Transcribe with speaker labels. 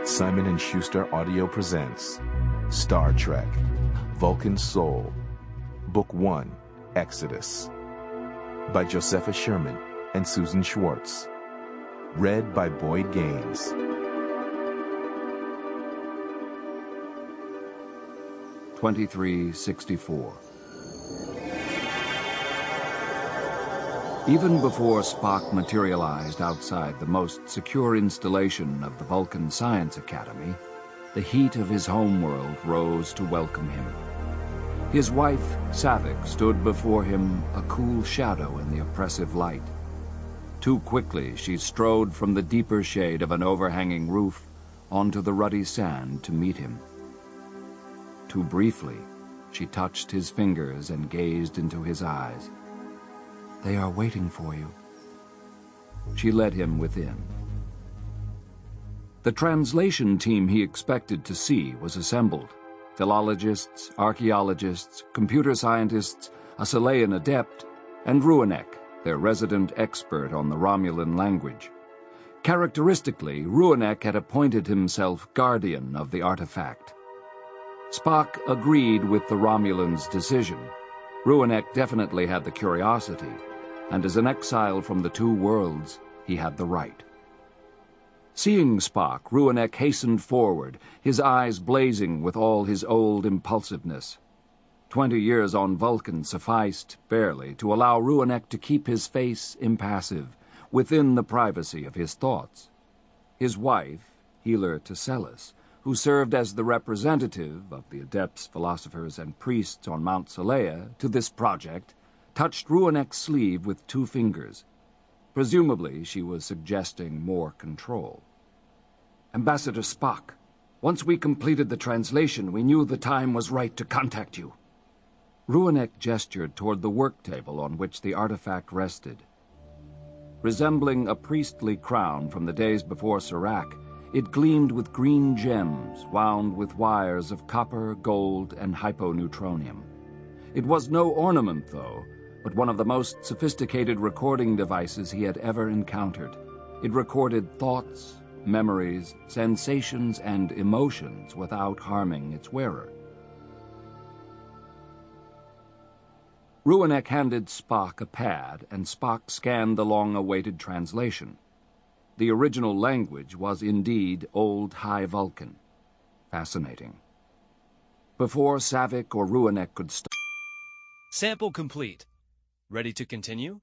Speaker 1: Simon & Schuster Audio presents Star Trek, Vulcan Soul, Book 1, Exodus, by Josepha Sherman and Susan Schwartz. Read by Boyd Gaines.
Speaker 2: (2364). Even before Spock materialized outside the most secure installation of the Vulcan Science Academy, the heat of his homeworld rose to welcome him. His wife, Saavik, stood before him, a cool shadow in the oppressive light. Too quickly she strode from the deeper shade of an overhanging roof onto the ruddy sand to meet him. Too briefly, she touched his fingers and gazed into his eyes. "They are waiting for you." She led him within. The translation team he expected to see was assembled. Philologists, archaeologists, computer scientists, a Selayan adept, and Ruanek, their resident expert on the Romulan language. Characteristically, Ruanek had appointed himself guardian of the artifact. Spock agreed with the Romulans' decision. Ruanek definitely had the curiosity, and as an exile from the two worlds, he had the right. Seeing Spock, Ruanek hastened forward, his eyes blazing with all his old impulsiveness. 20 years on Vulcan sufficed, barely, to allow Ruanek to keep his face impassive, within the privacy of his thoughts. His wife, Healer Tesselis, who served as the representative of the adepts, philosophers, and priests on Mount Selea to this project, touched Ruanek's sleeve with 2 fingers. Presumably, she was suggesting more control. "Ambassador Spock, once we completed the translation, we knew the time was right to contact you." Ruanek gestured toward the work table on which the artifact rested. Resembling a priestly crown from the days before Serac, it gleamed with green gems wound with wires of copper, gold, and hyponeutronium. It was no ornament, though, but one of the most sophisticated recording devices he had ever encountered. It recorded thoughts, memories, sensations, and emotions without harming its wearer. Ruanek handed Spock a pad, and Spock scanned the long-awaited translation. The original language was indeed Old High Vulcan. Fascinating. Before Saavik or Ruanek could stop...
Speaker 3: Sample complete. Ready to continue?